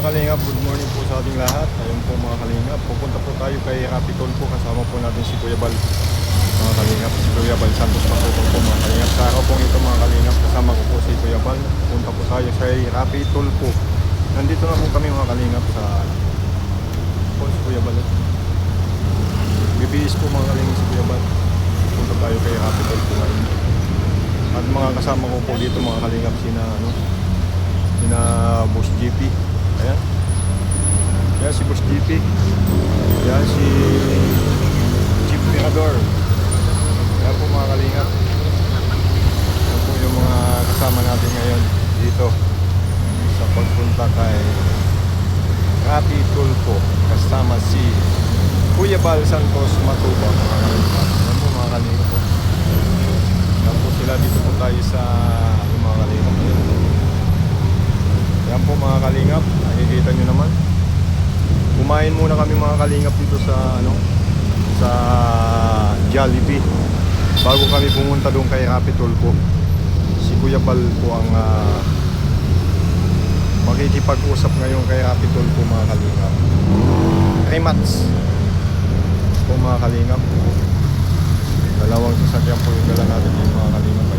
kalingap, good morning po sa ating lahat. Ayun po mga kalingap, pupunta po tayo kay Rapitol po. Kasama po natin si Kuya Bal. Mga kalingap, si Kuya Bal Santos Matubang po mga kalingap. Sa araw pong ito mga kalingap, kasama ko po si Kuya Bal. Pupunta po tayo kay Rapitol po. Nandito na po kami mga kalingap sa po si Kuya Bal. BBS po mga kalingap si Kuya Bal. Pupunta tayo kay Rapitol po ngayon. At mga kasama ko po dito mga kalingap sina Boss GP. Ayan. Ayan si Boss GP. Ayan si Chief Mirador. Ayan po mga kalingap. Ayan po yung mga kasama natin ngayon dito sa pagpunta kay Rapitol po. Kasama si Kuya Bal Santos Matubang mga kalingap. Ayan po mga kalingap po. Ayan po sila, dito po tayo sa mga kalingap. Yan po mga kalingap, nakikita nyo naman. Kumain muna kami mga kalingap dito sa sa Jollibee bago kami pumunta doon kay Rapitol po. Si Kuya Bal po ang makikipag-usap ngayon kay Rapitol po mga kalingap. Remats po mga kalingap. Dalawang sasakyan po yung dala natin dito mga kalingap.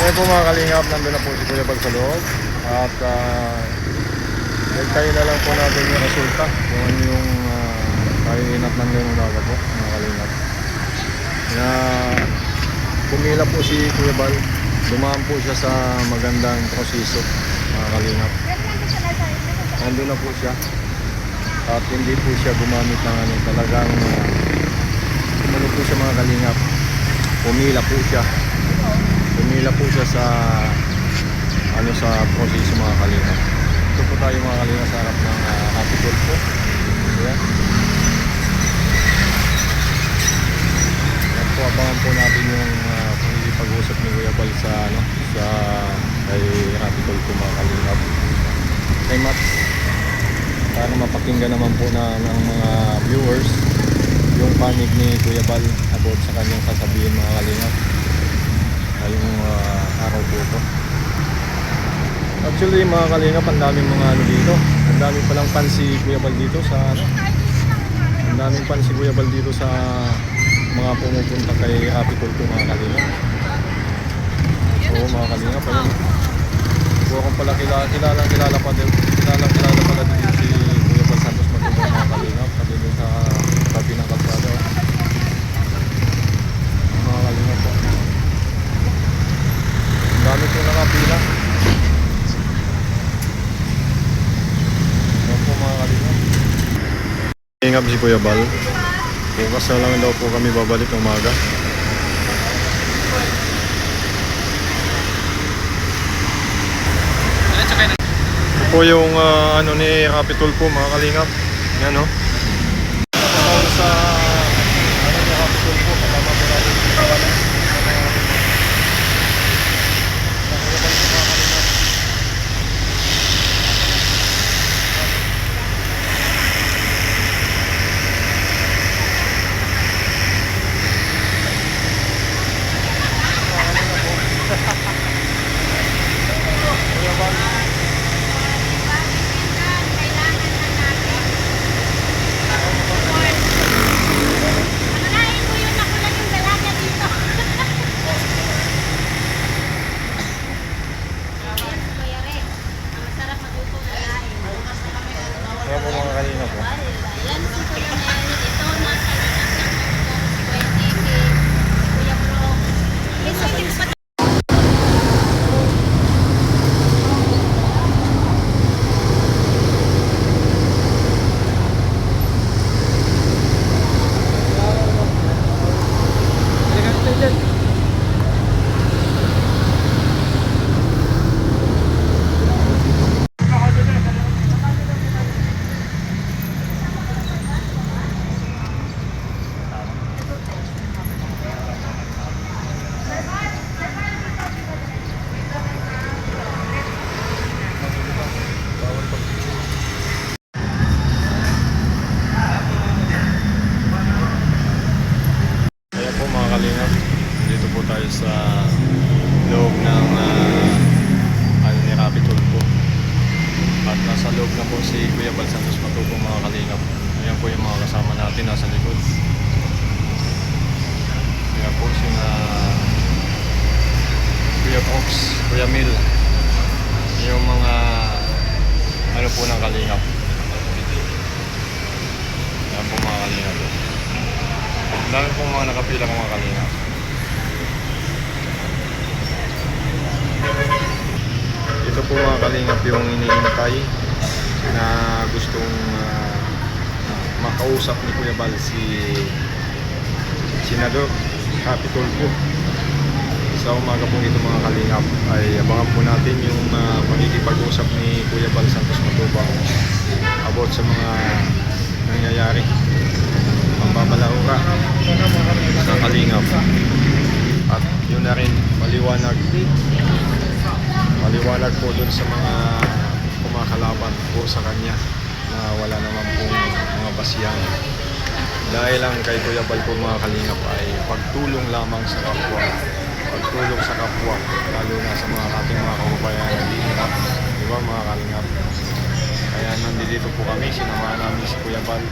Okay po mga kalingap, nandun na po si Kuya Bal sa loob. At tayo na lang po natin yung resulta kung ano yung kainat ng ngayong umaga po mga kalingap. Na pumila po si Kuya Bal, dumaan po siya sa magandang proseso mga kalingap. Nandun na po siya at hindi po siya gumamit ng talagang ano po siya mga kalingap. Pumila po siya sa sa proseso mga kalingap. Ito po tayo mga kalingap sa harap ng Rapitol po. Ayan. Ayan po, abangan po natin yung pag-uusap ni Kuya Bal sa kay Rapitol po mga kalingap. Kay Mats, para mapakinggan naman po ng mga viewers yung panig ni Kuya Bal about sa kanyang sasabihin mga kalingap ngayong araw po ito. Actually mga kalingap, ang daming mga dito. Ang daming palang fan si Kuya Bal dito sa ang daming fan si Kuya Bal dito sa mga pumupunta kay Rapitol po mga kalingap. So mga kalingap, ayun. Kung akong pala kilala pala dito si Kuya Bal Santos Matubang mga kalingap. Sabi dun sa tabi ng kalsada. Mga kalingap po. Ang dami po nakapila. Ayan po mga kalingap. Kalingap si Kuya Bal. Bukas na lang daw po kami babalik ng umaga. Ito po yung ni Rapitol po mga kalingap. Yan o. Sa ni Rapitol po, kasama po natin si Kuya Bal. po yung mga kasama natin nasa likod. Kaya po sina Kuya Fox, Kuya Mil, yung mga ano po ng kalingap. Yan po mga kalingap. Ang dami pong mga nakapila ng mga kalingap. Ito po mga kalingap yung iniintay na gustong makausap ni Kuya Bal si Senador Capitol po. Sa umaga po ito mga kalingap ay abangan po natin yung pagkikipag-usap ni Kuya Bal Santos Matubang about sa mga nangyayari, ang babalahura sa kalingap. At yun na rin maliwanag po dun sa mga kumakalaban po sa kanya na wala naman pong mga basihan. Dahil lang kay Kuya Bal po mga kalingap ay pagtulong lamang sa kapwa, pagtulong sa kapwa, lalo na sa mga ating mga kababayan na hirap, di ba mga kalingap? Kaya nandito po kami, sinamahan namin si Kuya Bal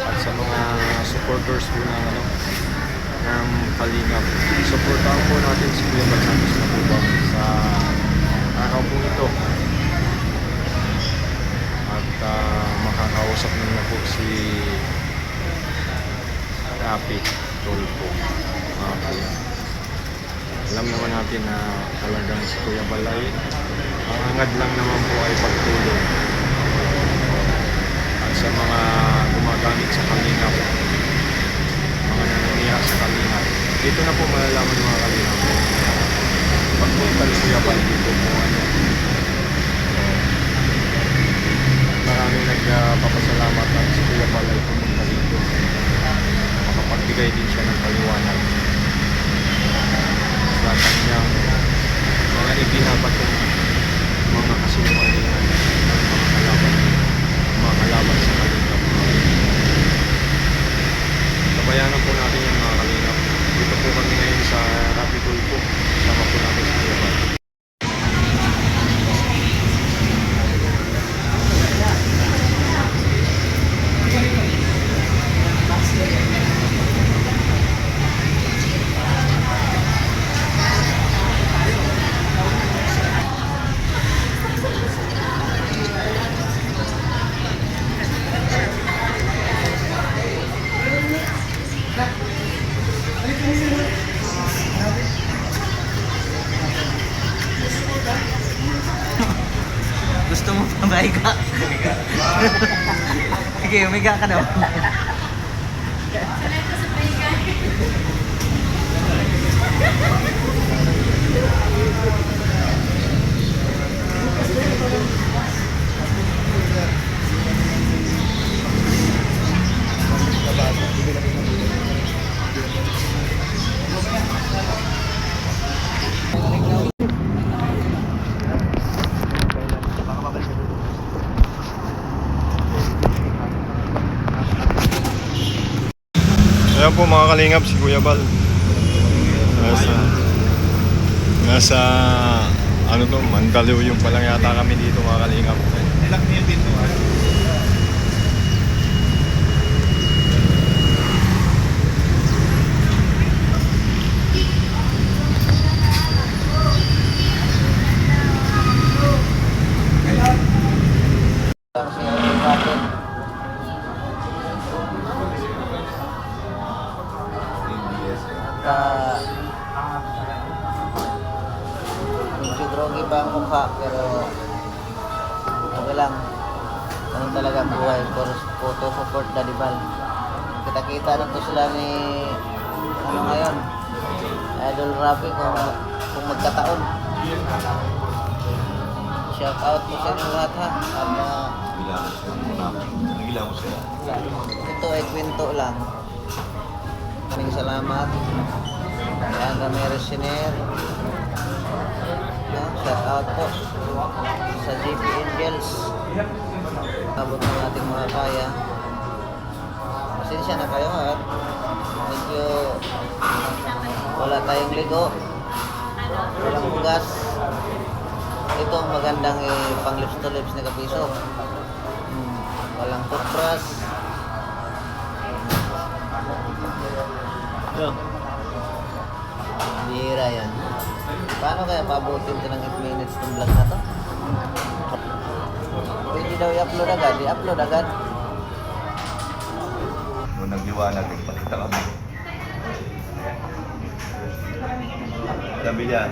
at sa mga supporters po ng kalingap. Supportahan po natin si Kuya Bal Santos Matubang sa araw po ito. At makakausap na po si Rapi Tulpo mga kalingap. Alam naman natin na talagang si Kuya Balay, ang hangad lang naman po ay pagtulong. At sa mga gumagamit sa kalingap, mga nananira sa kalingap, dito na po malalaman mga kalingap. Pagpunta ni Kuya Bal dito po maraming nagpapasalamat at si Kuya Bal ay pumunta dito. Makapagbigay din siya ng paliwanag sa kanyang mga ibinabat ng mga kasinungalingan, mga kalaban sa kalingap. Sabayanan po natin yung mga kalingap. Dito po kami ngayon sa Rapi Tulpo. Sama po natin sa Kuya Bal. Gusto mo pa maiga? Sige, umiga ka na. Ayan po mga kalingap, si Kuya Bal. Nasa ano to, Mandaluyong pa lang yata kami dito mga kalingap. Ilang niyo dito medyo groggy pa ang mukha pero okay lang. Ganun talaga ang buhay. Photo support Dadibal. Kita-kita na to sila ni ano ngayon, Idol Rapi kung magkataon. Shout out po sa inyo lahat ha. Nagilang mo sila. Ito ay kwento lang. Maraming salamat. Kaya kami Resiner. Shout out po sa JP Angels. Abot ng ating mga kaya. Pasensya na kayo ha. Medyo wala tayong ligo. Walang hugas. Ito ang magandang pang lips to lips na kapiso. Walang toothbrush. Bihira yan. Paano kaya pabutin ito ng 8 minutes ng vlog na to? Pwede daw i-upload agad. I-upload agad. Nung nagliwanag, nagpakita kami. Sabi niya,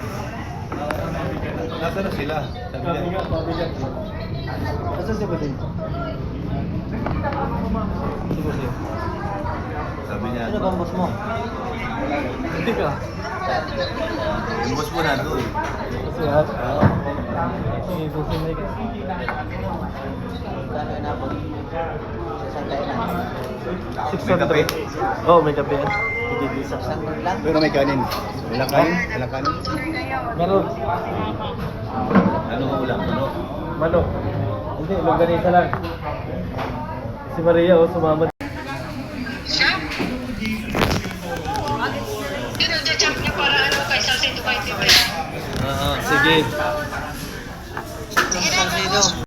nasa na sila? Sabi niya, Asa siya ba din? sabi niya, Sino bang boss mo? Hindi ka. yung boss mo nandun. Kasi ha? Sige, susunod ka. Kano inabot? Sa kainan. 600. Oh, may kape yan. Isang sandal lang? Pero may kanin. Walang kanin? Walang kanin? Meron. Anong ulam? Ano? Manok. Hindi, longganisa lang. Si Maria, oh, sumama. Dinadjump niya para ano kay Salcedo kay Tibet. Sige. Isang sino?